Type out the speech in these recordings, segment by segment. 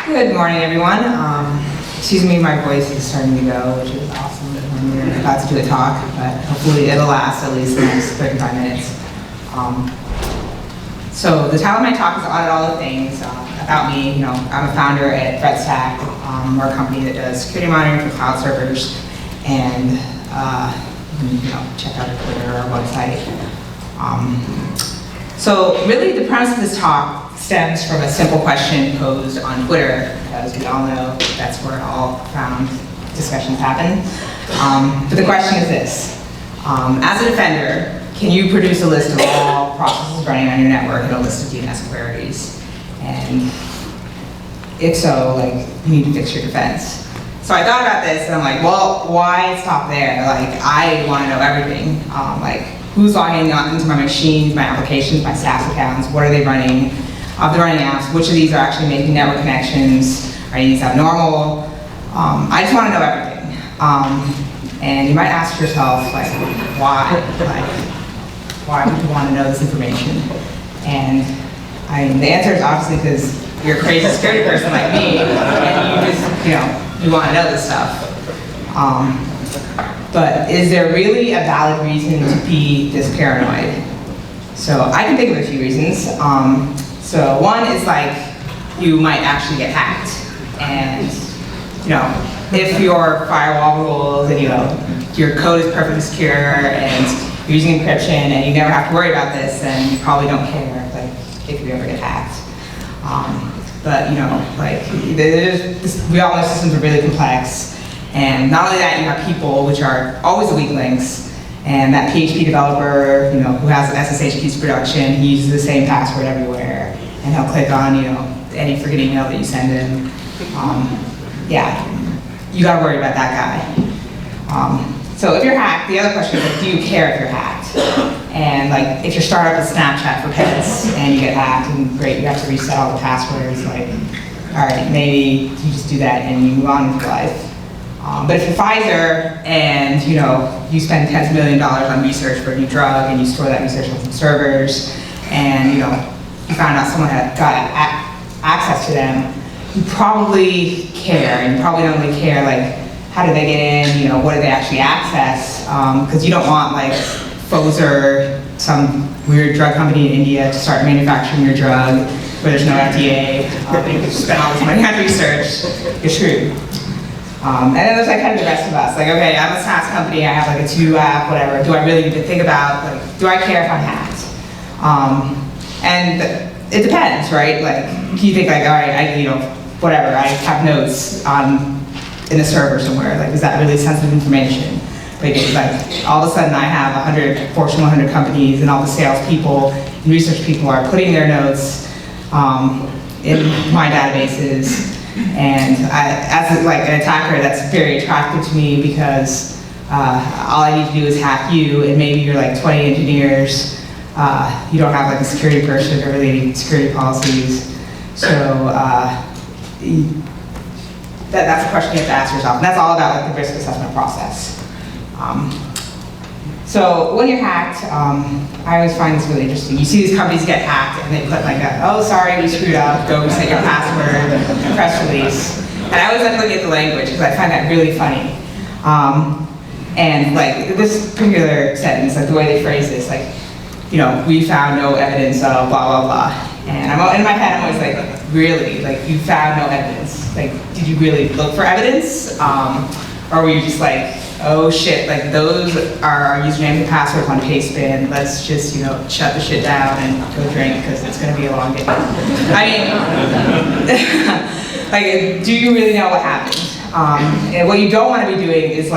Good morning, everyone. Excuse me, my voice is starting to go, which is awesome. We're about to do a talk, but hopefully it'll last at least the next 35 minutes. So the title of my talk is Audit All the Things. About me, I'm a founder at ThreatStack. We're a company that does security monitoring for cloud servers, and check out our Twitter or our website. So really the premise of this talk stems from a simple question posed on Twitter, because we all know that's where all profound discussions happen. But the question is this: as a defender, can you produce a list of all processes running on your network and a list of DNS queries? And if so, you need to fix your defense. So I thought about this, and I'm like, well, why stop there? I want to know everything. Who's logging into my machines, my applications, my SaaS accounts? What are they running? If they're running apps, which of these are actually making network connections? Are these abnormal? I just want to know everything. And you might ask yourself, why? Why would you want to know this information? And the answer is obviously because you're a crazy security person like me, and you just, you want to know this stuff. But is there really a valid reason to be this paranoid? So I can think of a few reasons. So one is you might actually get hacked, and if your firewall rules and your code is perfectly secure and you're using encryption and you never have to worry about this, then you probably don't care if you ever get hacked. But we all know systems are really complex. And not only that, you have people, which are always the weak links, and that PHP developer, who has an SSH keys production, he uses the same password everywhere, and he'll click on, any freaking email that you send him. Yeah, you gotta worry about that guy. So if you're hacked, the other question is, do you care if you're hacked? And if your startup is Snapchat for pets, and you get hacked, and great, you have to reset all the passwords, all right, maybe you just do that and you move on with your life. But if you're Pfizer and you spend tens of millions of dollars on research for a new drug and you store that research on some servers, and you found out someone had got access to them, you probably care. And you probably don't really care how did they get in, what did they actually access, because you don't want Pfizer, some weird drug company in India, to start manufacturing your drug where there's no FDA. You can spend all this money on research, you're screwed. And then there's kind of the rest of us. Okay, I'm a SaaS company, I have a 2-app, whatever. Do I really need to think about, do I care if I'm hacked? And it depends, right? You think all right, whatever, I have notes in a server somewhere. Is that really sensitive information? All of a sudden I have 100 Fortune 100 companies, and all the salespeople and research people are putting their notes in my databases. And as an attacker, that's very attractive to me, because all I need to do is hack you, and maybe you're 20 engineers. You don't have a security person or really any security policies. So that's a question you have to ask yourself. And that's all about the risk assessment process. So when you're hacked, I always find this really interesting. You see these companies get hacked, and they put oh, sorry, we screwed up, go reset your password, press release. And I always like looking at the language, because I find that really funny. And this particular sentence, the way they phrase this, we found no evidence of blah, blah, blah. And in my head, I'm always really? You found no evidence? Did you really look for evidence? Or were you just oh shit, those are our username and passwords on Pastebin, let's just, shut the shit down and go drink, because it's gonna be a long day. Do you really know what happened? And what you don't wanna be doing is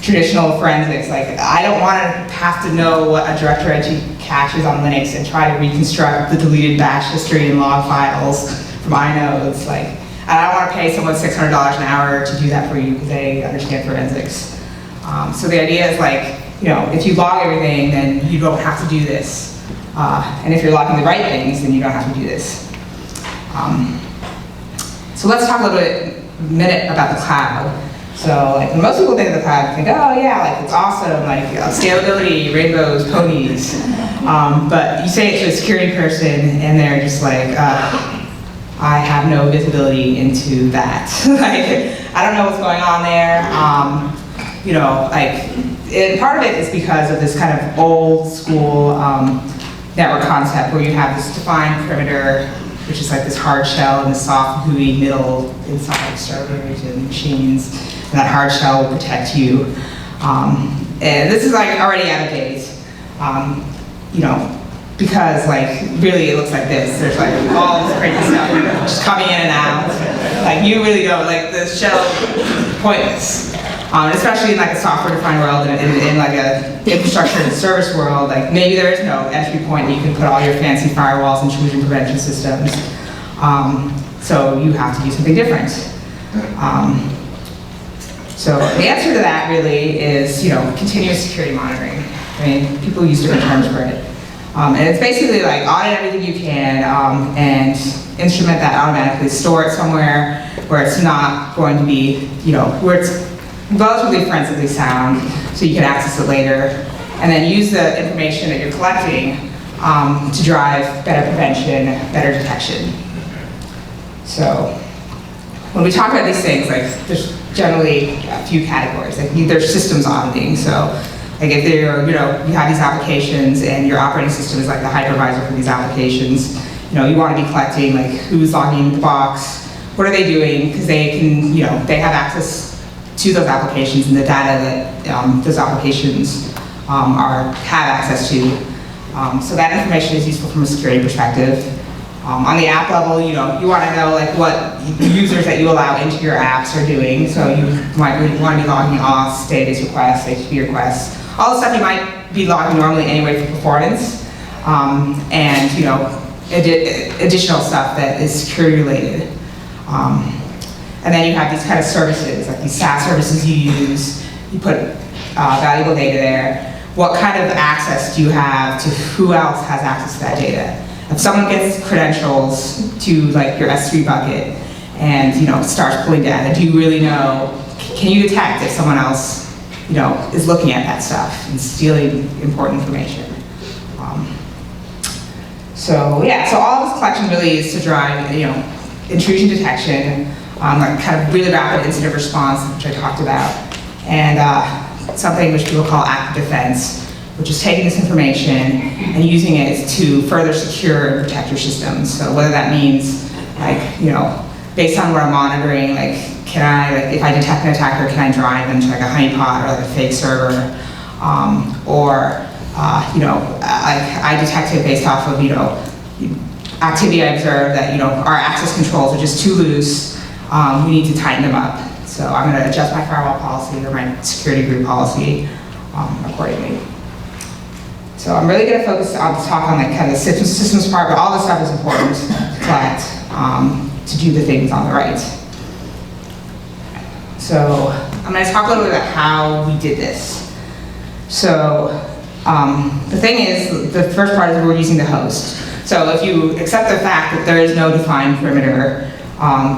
traditional forensics. I don't wanna have to know what a directory entry cache is on Linux and try to reconstruct the deleted bash history and log files from inodes. And I don't want to pay someone $600 an hour to do that for you, because they understand forensics. So the idea is if you log everything, then you don't have to do this. And if you're logging the right things, then you don't have to do this. So let's talk a minute about the cloud. So when most people think of the cloud, they think, oh yeah, it's awesome, scalability, rainbows, ponies. But you say it to a security person, and they're just I have no visibility into that. Like, I don't know what's going on there. You know, like, and part of it is because of this kind of old school network concept where you have this defined perimeter, which is like this hard shell and this soft GUI middle inside servers and machines, and that hard shell will protect you. And this is like already out of date, you know, because like really it looks like this. There's like all this crazy stuff just coming in and out. Like you really don't, like the shell is pointless. Especially in like a software-defined world and in like a infrastructure and service world, like maybe there is no entry point that you can put all your fancy firewalls, intrusion prevention systems. So you have to do something different. So the answer to that really is, you know, continuous security monitoring. I mean, people use different terms for it. And it's basically like audit everything you can and instrument that automatically, store it somewhere where it's not going to be, you know, where it's relatively forensically sound, so you can access it later, and then use the information that you're collecting to drive better prevention, better detection. So when we talk about these things, like there's generally a few categories. Like there's systems auditing, so like if they're, you know, you have these applications and your operating system is like the hypervisor for these applications, you know, you want to be collecting like who's logging into the box, what are they doing, because they can, you know, they have access to those applications and the data that those applications have access to. So that information is useful from a security perspective. On the app level, you know, you want to know like what users that you allow into your apps are doing. So you might want to be logging auths, database requests, HTTP requests, all the stuff you might be logging normally anyway for performance, and you know, additional stuff that is security related. And then you have these kind of services, like these SaaS services you use, you put valuable data there. What kind of access do you have to who else has access to that data? If someone gets credentials to like your S3 bucket and, you know, starts pulling data, do you really know, can you detect if someone else, you know, is looking at that stuff and stealing important information? So yeah, so all of this collection really is to drive, you know, intrusion detection, like kind of really rapid incident response, which I talked about, and something which people call active defense, which is taking this information and using it to further secure and protect your systems. So whether that means, like, you know, based on what I'm monitoring, like, can I, like, if I detect an attacker, can I drive them to like a honeypot or like a fake server, you know, I detect it based off of, you know, activity I observe that, you know, our access controls are just too loose. We need to tighten them up. So I'm going to adjust my firewall policy or my security group policy accordingly. So I'm really going to focus on talk on like kind of the systems part, but all this stuff is important to collect to do the things on the right. So I'm going to talk a little bit about how we did this. So the thing is, the first part is we're using the host. So if you accept the fact that there is no defined perimeter,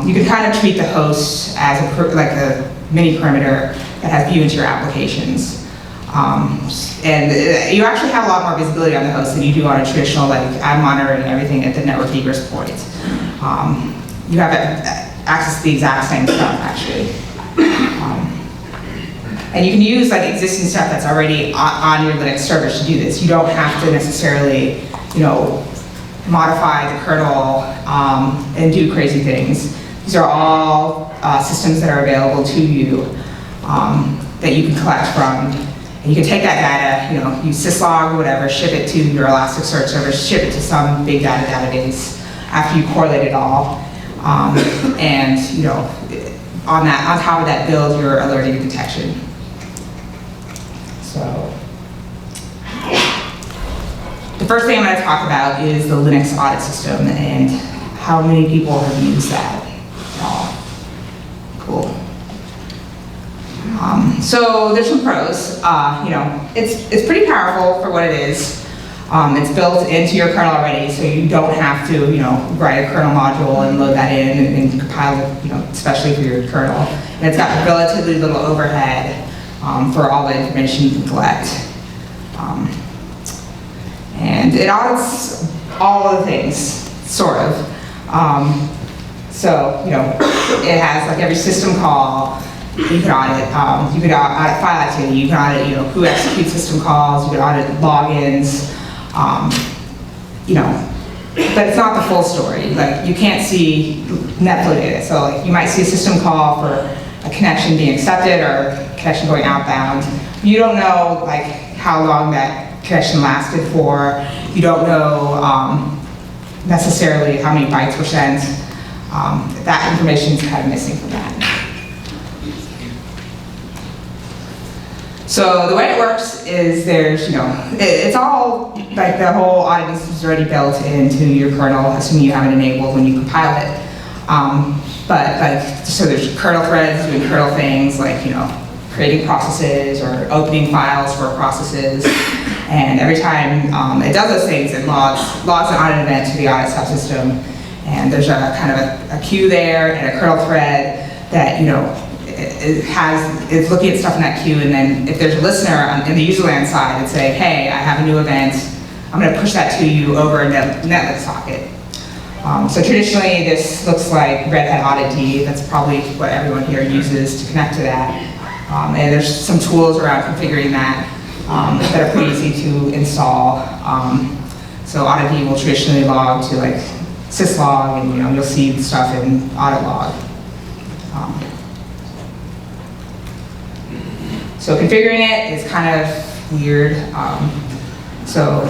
you can kind of treat the host as like a mini perimeter that has view into your applications. And you actually have a lot more visibility on the host than you do on a traditional, like, I'm monitoring everything at the network egress point. You have access to the exact same stuff, actually. And you can use like existing stuff that's already on your Linux servers to do this. You don't have to necessarily, you know, modify the kernel and do crazy things. These are all systems that are available to you that you can collect from. And you can take that data, you know, use syslog or whatever, ship it to your Elasticsearch server, ship it to some big data database after you correlate it all. And, you know, on top of that, build your alerting and detection. So the first thing I'm going to talk about is the Linux audit system and how many people have used that at all. Cool. So there's some pros. You know, it's pretty powerful for what it is. It's built into your kernel already, so you don't have to, you know, write a kernel module and load that in and compile it, you know, especially for your kernel. And it's got relatively little overhead for all the information you can collect. And it audits all of the things, sort of. So, it has like every system call. You could audit. You could audit file activity. You can audit, who executes system calls. You could audit logins. But it's not the full story. Like, you can't see net flow data. So, like, you might see a system call for a connection being accepted or a connection going outbound. You don't know, like, how long that connection lasted for. You don't know necessarily how many bytes were sent. That information is kind of missing from that. So the way it works is there's, it's all, like the whole auditing system is already built into your kernel, assuming you have it enabled when you compile it. But like, so there's kernel threads doing kernel things like, creating processes or opening files for processes. And every time it does those things, it logs an audit event to the audit subsystem. And there's a kind of a queue there and a kernel thread that, is looking at stuff in that queue, and then if there's a listener in the user land side and say, hey, I have a new event, I'm going to push that to you over a netlist socket. So traditionally, this looks like Red Hat Auditing. That's probably what everyone here uses to connect to that. And there's some tools around configuring that that are pretty easy to install. So Auditing will traditionally log to like syslog, and you'll see stuff in audit log. So configuring it is kind of weird. So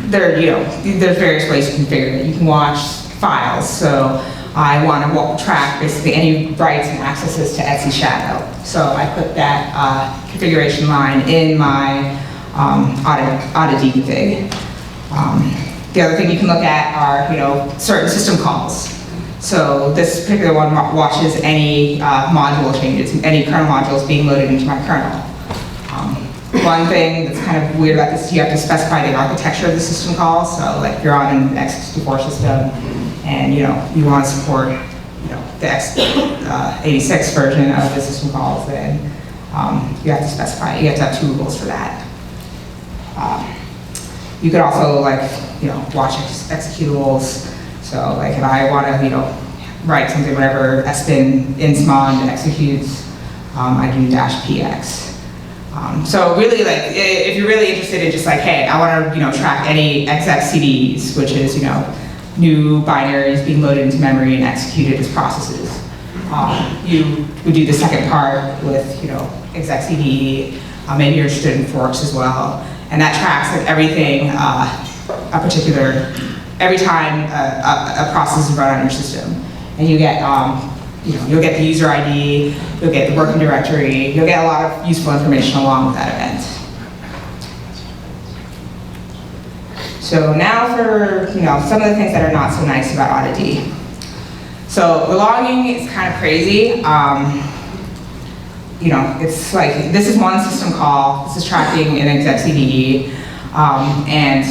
there's various ways to configure it. You can watch files. So I want to track basically any writes and accesses to Etsy Shadow. So I put that configuration line in my audit config. The other thing you can look at are certain system calls. So this particular one watches any module changes, any kernel modules being loaded into my kernel. One thing that's kind of weird about this is you have to specify the architecture of the system call. So like if you're on an x64 system and you want to support the x86 version of the system calls, then you have to specify it. You have to have two rules for that. You could also watch executables. So like if I want to write something whenever sbin insmon executes, I do -px. So really, like, if you're really interested in just like, hey, I want to, track any exec CDs, which is, new binaries being loaded into memory and executed as processes. You would do the second part with, exec CD. Maybe you're interested in forks as well, and that tracks like everything, every time a process is run on your system, and you get. You'll get the user ID, you'll get the working directory, you'll get a lot of useful information along with that event. So now for some of the things that are not so nice about Auditing. So the logging is kind of crazy. It's like this is one system call. This is tracking an exec CD, and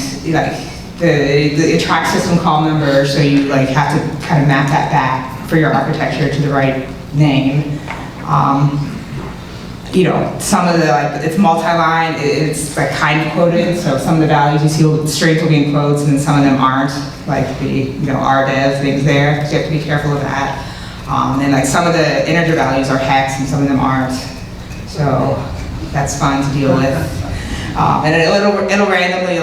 it tracks system call number. So you have to kind of map that back for your architecture to the right name. Some of the, it's multi-line, it's like kind of quoted, so some of the values you see strings will be in quotes and then some of them aren't, like the, RDEV things there, so you have to be careful of that. And like some of the integer values are hex and some of them aren't, so that's fun to deal with. And it'll randomly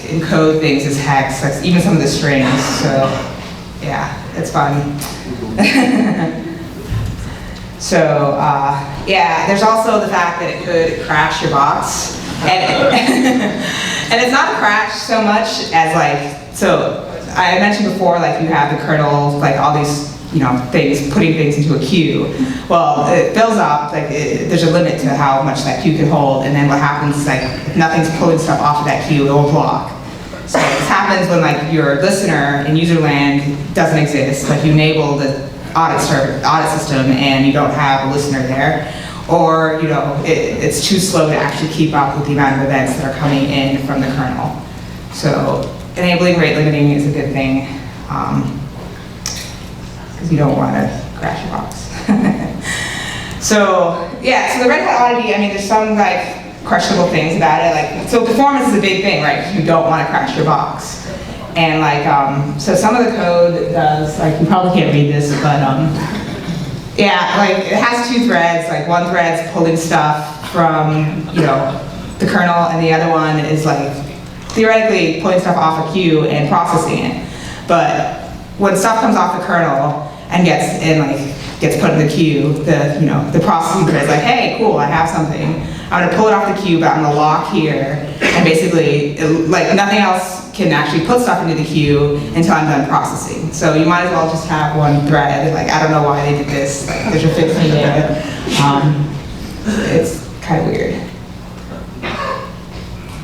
encode things as hex, like even some of the strings, so yeah, it's fun. So, yeah, there's also the fact that it could crash your box. And it's not a crash so much as so I mentioned before, you have the kernel, all these, things, putting things into a queue. Well, it fills up, there's a limit to how much that queue can hold, and then what happens is, if nothing's pulling stuff off of that queue, it will block. So this happens when your listener in user land doesn't exist, you enable the audit system and you don't have a listener there, or it's too slow to actually keep up with the amount of events that are coming in from the kernel. So enabling rate limiting is a good thing, because you don't want to crash your box. So yeah, so the Red Hat Auditing, there's some questionable things about it. So performance is a big thing, right? You don't want to crash your box. And like, so some of the code does, like, you probably can't read this, but yeah, like it has two threads. Like one thread's pulling stuff from, you know, the kernel, and the other one is like theoretically pulling stuff off a queue and processing it. But when stuff comes off the kernel and gets put in the queue, the processing thread is like, hey, cool, I have something. I'm gonna pull it off the queue, but I'm gonna lock here, and basically, like nothing else can actually put stuff into the queue until I'm done processing. So you might as well just have one thread. Like, I don't know why they did this. Like, there's a fix in there. It's kind of weird.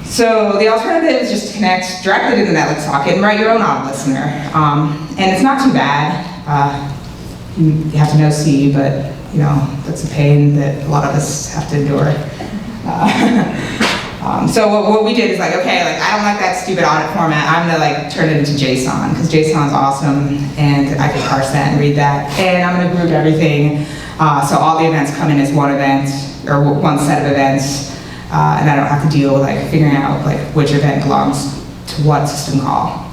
So the alternative is just to connect directly to the Netlink socket and write your own auto listener. And it's not too bad. You have to know C, but you know, that's a pain that a lot of us have to endure. So what we did is like, okay, like I don't like that stupid audit format. I'm gonna like turn it into JSON, because JSON is awesome, and I can parse that and read that. And I'm gonna group everything, so all the events come in as one event, or one set of events, and I don't have to deal with like figuring out like which event belongs to what system call.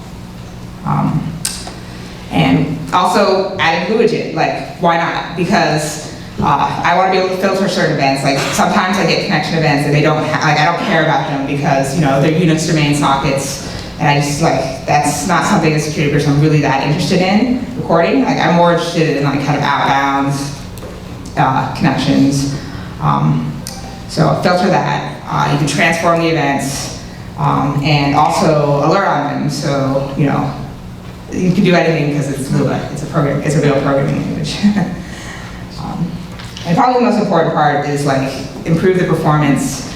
And also adding GUID, like why not? Because I want to be able to filter certain events. Like sometimes I get connection events and they don't I don't care about them because, you know, they're Unix domain sockets, and I just like, that's not something as a security person I'm really that interested in recording. Like I'm more interested in like kind of outbound connections. So filter that. You can transform the events and also alert on them. So, you know, you can do anything because it's a real programming language. And probably the most important part is like improve the performance.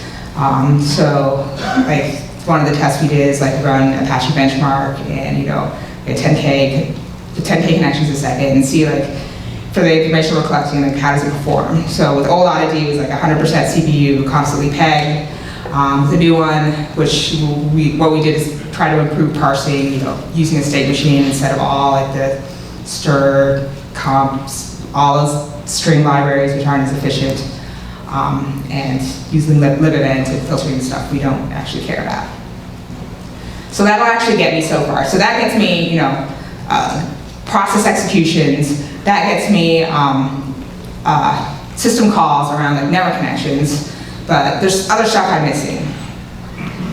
So like one of the tests we did is like run Apache benchmark and, you know, get 10K connections a second and see like for the information we're collecting, like how does it perform. So with old Auditing, it was like 100% CPU, constantly pegged. The new one, which what we did is try to improve parsing, you know, using a state machine instead of all like the stir, comps, all those string libraries which aren't as efficient, and using libevent and filtering stuff we don't actually care about. So that'll actually get me so far. So that gets me, you know, process executions. That gets me system calls around like network connections. But there's other stuff I'm missing.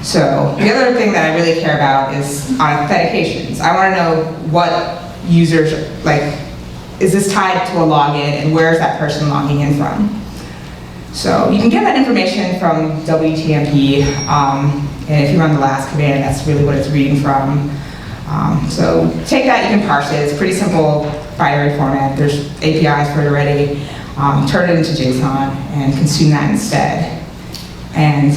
So the other thing that I really care about is authentications. I want to know what users, like, is this tied to a login and where is that person logging in from? So you can get that information from WTMP, and if you run the last command, that's really what it's reading from. So take that, you can parse it. It's a pretty simple binary format. There's APIs for it already. Turn it into JSON and consume that instead. And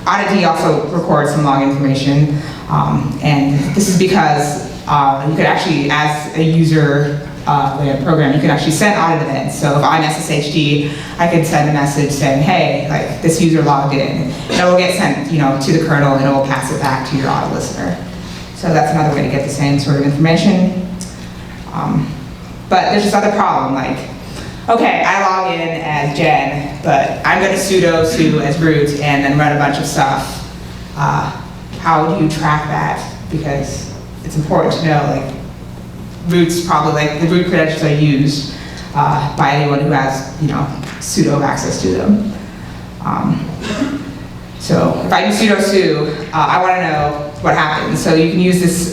Auditing also records some log information, and this is because you could actually, as a user in a program, you can actually send audit events. So if I'm SSHD, I could send a message saying, hey, like this user logged in. And it will get sent, you know, to the kernel, and it will pass it back to your audit listener. So that's another way to get the same sort of information. But there's this other problem, like, okay, I log in as Jen, but I'm going to sudo su as root and then run a bunch of stuff. How do you track that? Because it's important to know, like, root's probably, like, the root credentials are used by anyone who has, you know, sudo access to them. So if I do sudo su, I want to know what happens. So you can use this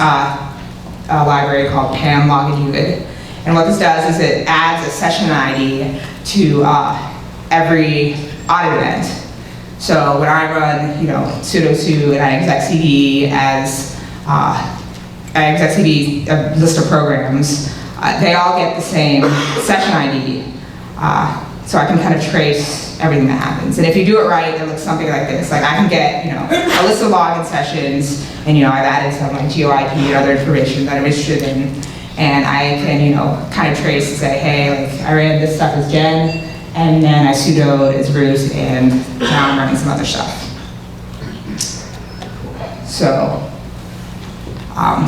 library called pam login UID. And what this does is it adds a session ID to every audit event. So when I run, you know, sudo su and I exec cd as a list of programs, they all get the same session ID. So I can kind of trace everything that happens. And if you do it right, it looks something like this. Like I can get, you know, a list of login sessions, and, you know, I've added some like GeoIP and other information that I'm interested in. And I can, you know, kind of trace and say, hey, like I ran this stuff as Jen, and then I sudoed as root, and now I'm running some other stuff. So,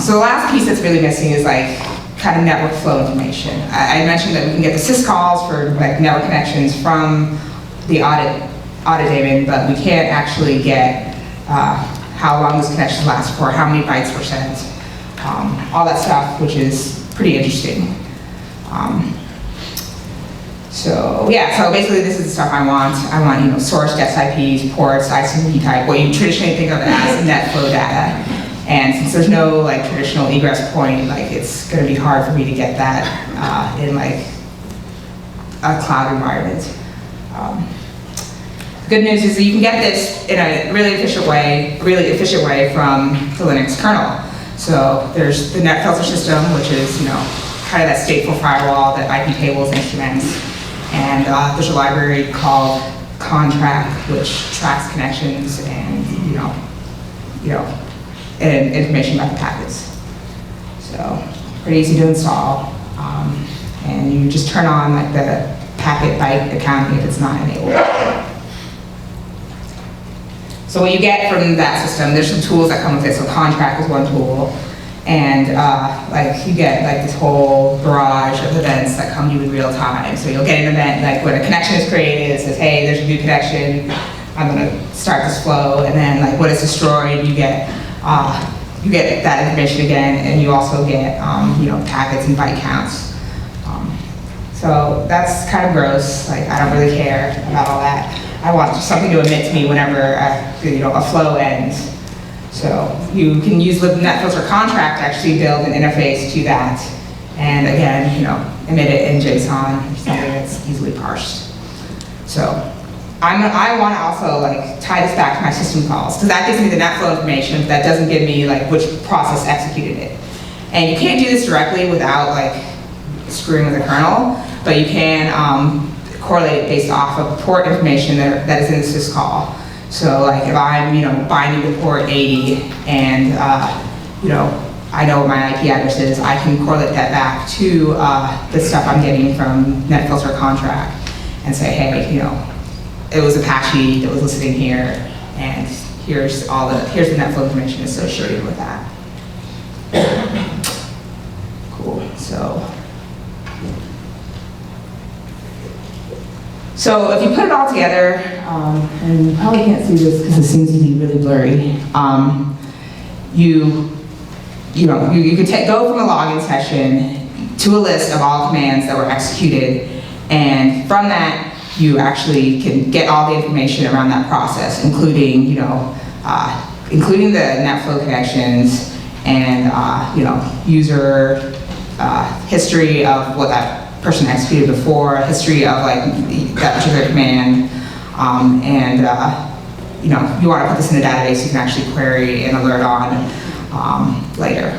so the last piece that's really missing is like kind of network flow information. I mentioned that we can get the syscalls for like network connections from the audit daemon, but we can't actually get how long those connections last for, how many bytes were sent. all that stuff, which is pretty interesting. So yeah, so basically this is the stuff I want. I want, source, guest IPs, ports, ICMP type, what you traditionally think of as net flow data. And since there's no traditional egress point, it's going to be hard for me to get that in a cloud environment. The good news is that you can get this in a really efficient way from the Linux kernel. So there's the net filter system, which is kind of that stateful firewall that IP tables instruments. And there's a library called Contract, which tracks connections and and information about the packets. So pretty easy to install, and you just turn on the packet byte accounting if it's not enabled. So what you get from that system, there's some tools that come with it. So Contract is one tool. And you get this whole barrage of events that come to you in real time. So you'll get an event when a connection is created, it says, hey, there's a new connection, I'm gonna start this flow, and then when it's destroyed, you get that information again, and you also get packets and byte counts. So that's kind of gross. I don't really care about all that. I want something to emit to me whenever a flow ends. So you can use the NetFilter contract to actually build an interface to that, and again, emit it in JSON, something that's easily parsed. So I want to also tie this back to my system calls, because that gives me the net flow information, but that doesn't give me which process executed it. And you can't do this directly without screwing with the kernel, but you can correlate it based off of port information that is in the syscall. So if I'm binding to port 80 and I know what my IP address is, I can correlate that back to the stuff I'm getting from NetFilter contract and say, hey, it was Apache that was listening here, and here's the NetFlow information associated with that. Cool. So if you put it all together, and you probably can't see this because it seems to be really blurry, you could go from a login session to a list of all commands that were executed, and from that you actually can get all the information around that process, including including the NetFlow connections and user history of what that person executed before, history of that particular command, and you want to put this in a database you can actually query and alert on later.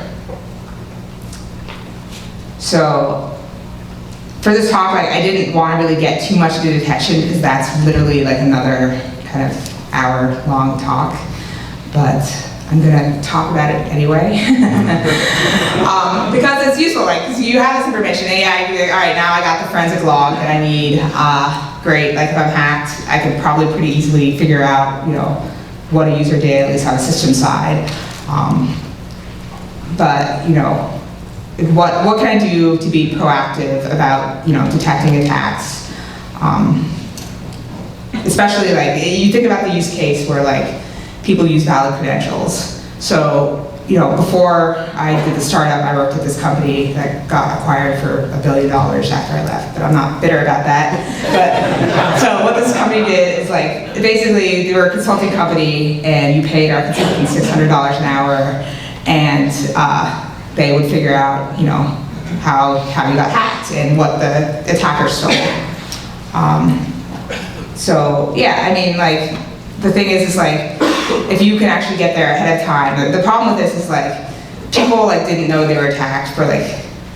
So for this talk, I didn't want to really get too much into detection because that's literally another kind of hour-long talk, but I'm gonna talk about it anyway. Because it's useful, because you have this information, and yeah, you're all right, now I got the forensic log that I need. Great, if I'm hacked, I could probably pretty easily figure out, what a user did, at least on the system side. But, what can I do to be proactive about, detecting attacks? Especially, you think about the use case where, people use valid credentials. So, before I did the startup, I worked at this company that got acquired for $1 billion after I left, but I'm not bitter about that. But, so what this company did is basically they were a consulting company, and you paid our consultants $600 an hour, and they would figure out, how you got hacked and what the attacker stole. So yeah, the thing is if you can actually get there ahead of time, the problem with this is people didn't know they were attacked for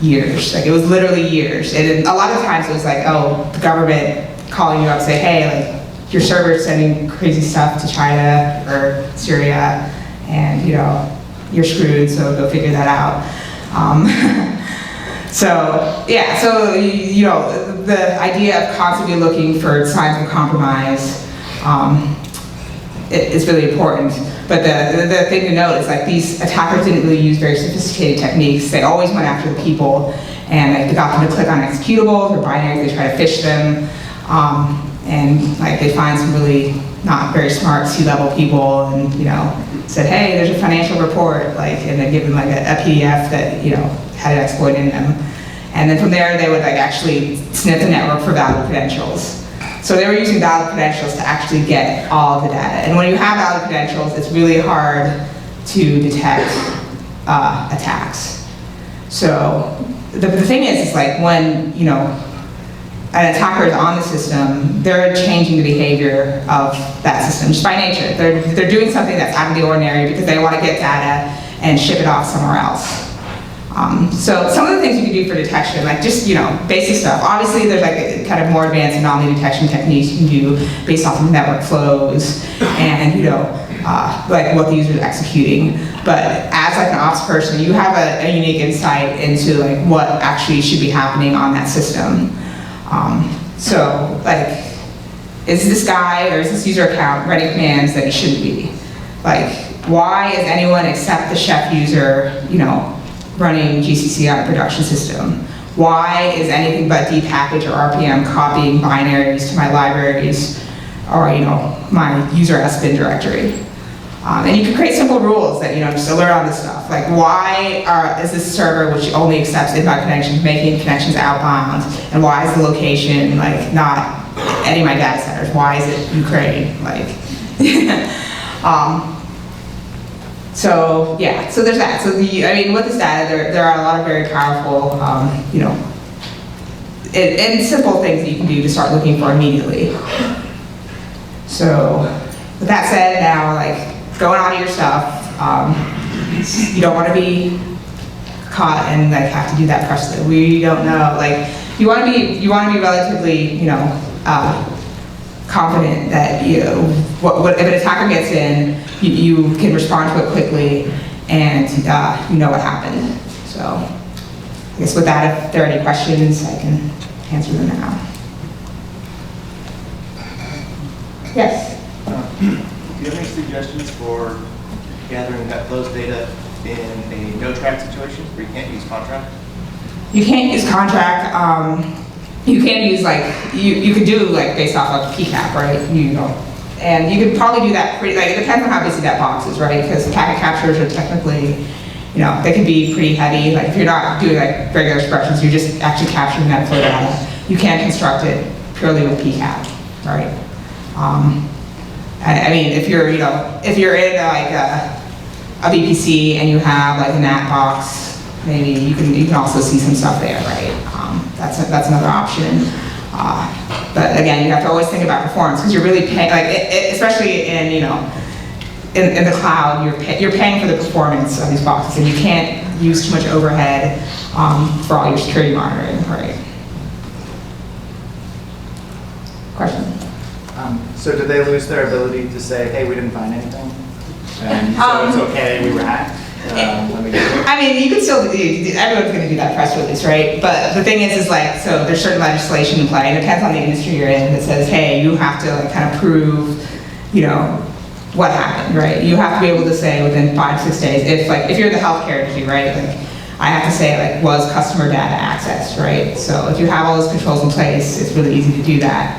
years. It was literally years. And a lot of times it was oh, the government calling you up, say, hey, your server's sending crazy stuff to China or Syria, and you're screwed, so go figure that out. So yeah, so the idea of constantly looking for signs of compromise is really important. But the thing to note is these attackers didn't really use very sophisticated techniques. They always went after the people, and they got them to click on executables or binaries. They try to phish them. And like they find some really not very smart C-level people and, said, hey, there's a financial report, like, and then give them like a PDF that, had an exploit in them. And then from there, they would like actually sniff the network for valid credentials. So they were using valid credentials to actually get all of the data. And when you have valid credentials, it's really hard to detect attacks. So the thing is like when, an attacker is on the system, they're changing the behavior of that system just by nature. They're doing something that's out of the ordinary because they want to get data and ship it off somewhere else. So some of the things you can do for detection, like just, basic stuff. Obviously there's like a kind of more advanced anomaly detection techniques you can do based off of network flows and, like what the user is executing. But as like an ops person, you have a unique insight into like what actually should be happening on that system. So like, is this guy or is this user account running commands that he shouldn't be? Like, why is anyone except the chef user, running GCC on a production system? Why is anything but dpackage or RPM copying binaries to my libraries or my user SBIN directory? And you can create simple rules that just alert on this stuff. Like why is this server which only accepts inbound connections making connections outbound, and why is the location like not any of my data centers? Why is it Ukraine? Like, so yeah, so there's that. So with this data, there are a lot of very powerful, and simple things that you can do to start looking for immediately. So with that said, now like going on to your stuff, you don't want to be caught and like have to do that press. We don't know. Like you want to be relatively, confident that what if an attacker gets in, you can respond to it quickly and you know what happened. So I guess with that, if there are any questions, I can answer them now. Yes? Do you have any suggestions for gathering those data in a no-track situation where you can't use contract? You can't use contract. You can use like, you could do like based off of PCAP, right? And you could probably do that pretty, like it depends on how busy that box is, right? Because packet captures are technically, they can be pretty heavy. Like if you're not doing like regular expressions, you're just actually capturing that flow data. You can construct it purely with PCAP, right? I mean, if you're in like a VPC and you have like a NAT box, maybe you can also see some stuff there, right? That's another option. But again, you have to always think about performance because you're really paying, like especially in in the cloud, you're paying for the performance of these boxes, and you can't use too much overhead for all your security monitoring, right? Question. So did they lose their ability to say, hey, we didn't find anything? And so it's okay, we were hacked? I mean, you can still, everyone's going to do that press release, right? But the thing is like, so there's certain legislation in play, and it depends on the industry you're in, that says, hey, you have to like kind of prove, what happened, right? You have to be able to say within 5 to 6 days, if you're in the healthcare industry, right? Like, I have to say, like, was customer data accessed, right? So if you have all those controls in place, it's really easy to do that.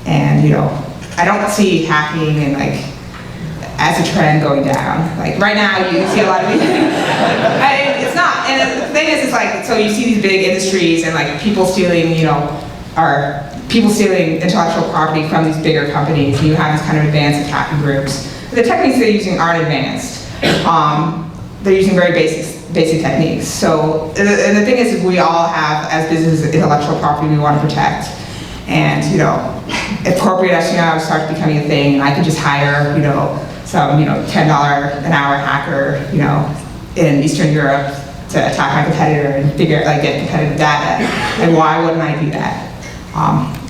And I don't see hacking and like as a trend going down. Like right now, you see a lot of it's not. And the thing is, it's like so you see these big industries and like people stealing, people stealing intellectual property from these bigger companies. And you have these kind of advanced attacking groups. But the techniques they're using aren't advanced. They're using very basic techniques. So and the thing is, we all have as businesses intellectual property we want to protect. And if corporate espionage starts becoming a thing, and I could just hire some $10 an hour hacker in Eastern Europe to attack my competitor and get competitive data, and why wouldn't I do that?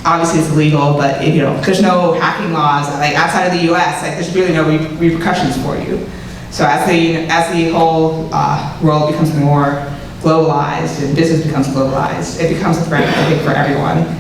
Obviously it's illegal, but there's no hacking laws like outside of the U.S. Like there's really no repercussions for you. So as the whole world becomes more globalized and business becomes globalized, it becomes a threat I think for everyone.